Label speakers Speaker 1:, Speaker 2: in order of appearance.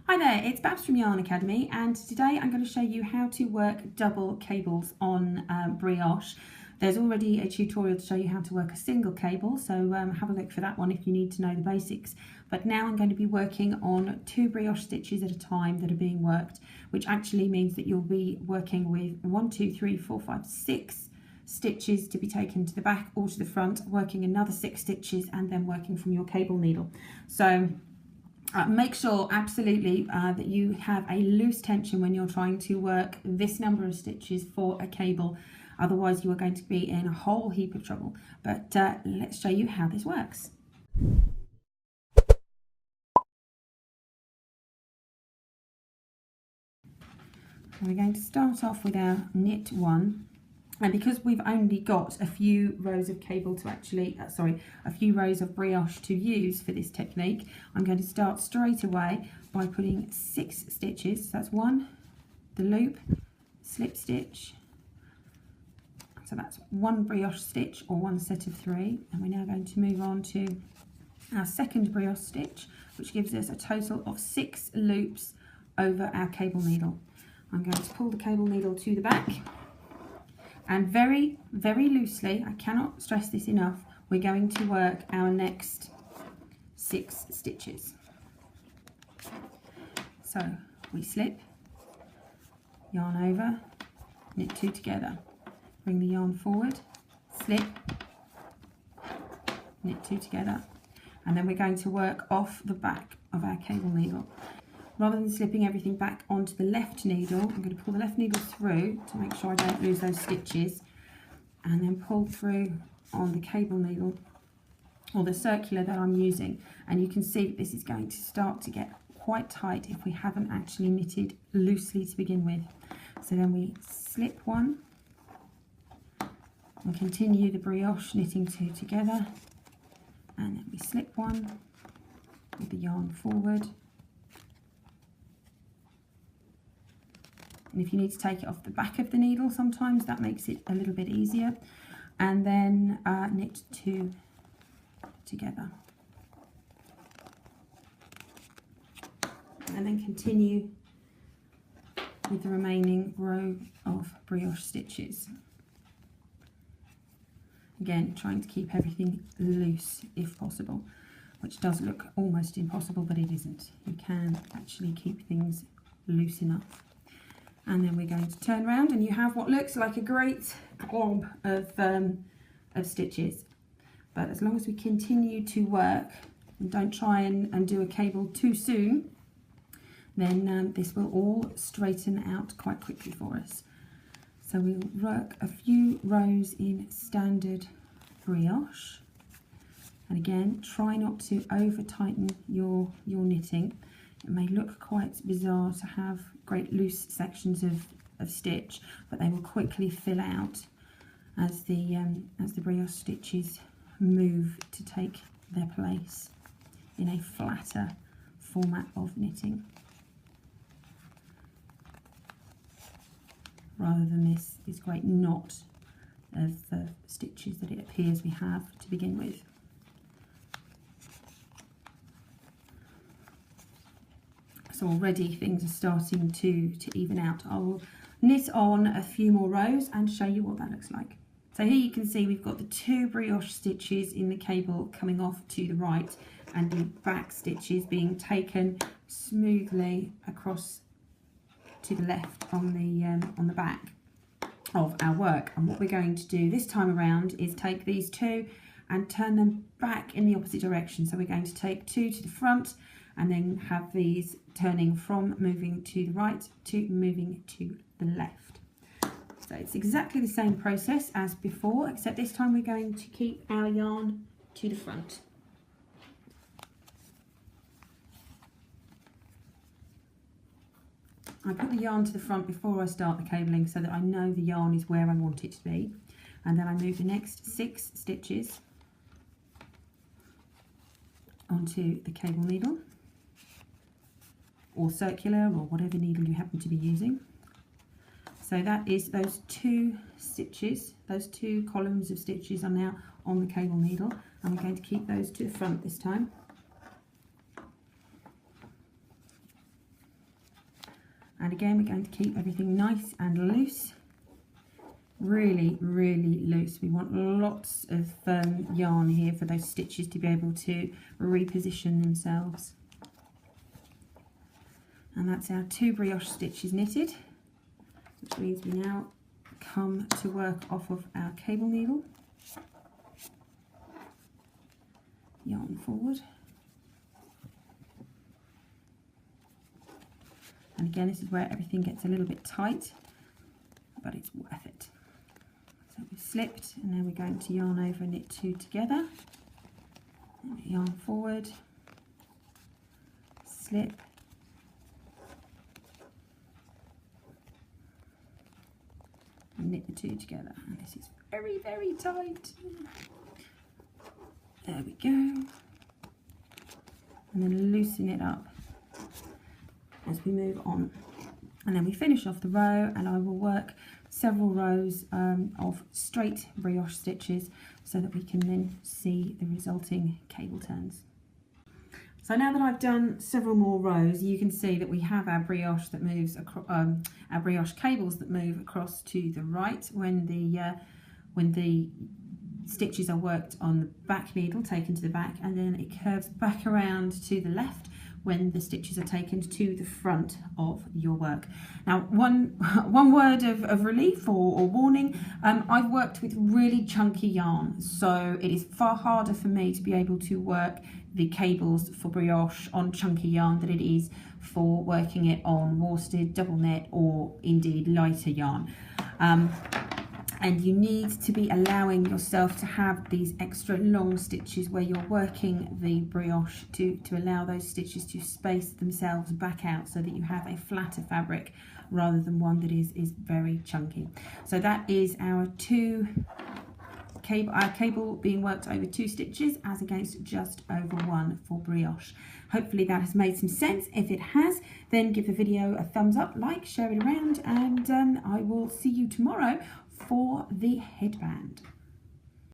Speaker 1: Hi there, it's Babs from Yarn Academy, and today I'm going to show you how to work double cables on Brioche. There's already a tutorial to show you how to work a single cable, so have a look for that one if you need to know the basics. But now I'm going to be working on 2 brioche stitches at a time that are being worked, which actually means that you'll be working with 1, 2, 3, 4, 5, 6 stitches to be taken to the back or to the front, working another 6 stitches and then working from your cable needle. So make sure absolutely that you have a loose tension when you're trying to work this number of stitches for a cable, otherwise you are going to be in a whole heap of trouble. But let's show you how this works. We're going to start off with our knit one. And because we've only got a few rows of cable to actually, a few rows of brioche to use for this technique, I'm going to start straight away by putting 6 stitches. So that's 1, the loop, slip stitch. So that's 1 brioche stitch or 1 set of 3. And we're now going to move on to our second brioche stitch, which gives us a total of 6 loops over our cable needle. I'm going to pull the cable needle to the back. And very, very loosely, I cannot stress this enough, we're going to work our next 6 stitches. So we slip, yarn over, knit 2 together, bring the yarn forward, slip, knit 2 together, and then we're going to work off the back of our cable needle. Rather than slipping everything back onto the left needle, I'm going to pull the left needle through to make sure I don't lose those stitches, and then pull through on the cable needle or the circular that I'm using. And you can see that this is going to start to get quite tight if we haven't actually knitted loosely to begin with. So then we slip 1 and continue the brioche, knitting 2 together, and then we slip 1 with the yarn forward. And if you need to take it off the back of the needle, sometimes that makes it a little bit easier. And then knit 2 together. And then continue with the remaining row of brioche stitches. Again, trying to keep everything loose if possible, which does look almost impossible, but it isn't. You can actually keep things loose enough. And then we're going to turn around and you have what looks like a great glob of stitches. But as long as we continue to work and don't try and do a cable too soon, then this will all straighten out quite quickly for us. So we'll work a few rows in standard brioche. And again, try not to over tighten your knitting. It may look quite bizarre to have great loose sections of stitch, but they will quickly fill out as the brioche stitches move to take their place in a flatter format of knitting, rather than this great knot of stitches that it appears we have to begin with. So already things are starting to even out. I will knit on a few more rows and show you what that looks like. So here you can see we've got the 2 brioche stitches in the cable coming off to the right, and the back stitches being taken smoothly across to the left on the back of our work. And what we're going to do this time around is take these 2 and turn them back in the opposite direction. So we're going to take 2 to the front and then have these turning from moving to the right to moving to the left. So it's exactly the same process as before, except this time we're going to keep our yarn to the front. I put the yarn to the front before I start the cabling so that I know the yarn is where I want it to be. And then I move the next 6 stitches onto the cable needle, or circular, or whatever needle you happen to be using. So that is those 2 stitches, those 2 columns of stitches are now on the cable needle, and we're going to keep those to the front this time. And again, we're going to keep everything nice and loose. Really, really loose. We want lots of yarn here for those stitches to be able to reposition themselves. And that's our 2 brioche stitches knitted, which means we now come to work off of our cable needle. Yarn forward. And again, this is where everything gets a little bit tight, but it's worth it. So we've slipped, and then we're going to yarn over and knit 2 together. Yarn forward, slip, and knit the 2 together. And this is very, very tight. There we go. And then loosen it up as we move on. And then we finish off the row, and I will work several rows of straight brioche stitches so that we can then see the resulting cable turns. So now that I've done several more rows, you can see that we have our brioche that moves across, our brioche cables that move across to the right when the stitches are worked on the back needle, taken to the back, and then it curves back around to the left when the stitches are taken to the front of your work. Now, one word of relief or warning, I've worked with really chunky yarn, so it is far harder for me to be able to work the cables for brioche on chunky yarn than it is for working it on worsted, double knit, or indeed lighter yarn. And you need to be allowing yourself to have these extra long stitches where you're working the brioche to allow those stitches to space themselves back out so that you have a flatter fabric rather than one that is very chunky. So that is our cable being worked over 2 stitches as against just over 1 for brioche. Hopefully that has made some sense. If it has, then give the video a thumbs up, like, share it around, and I will see you tomorrow for the headband.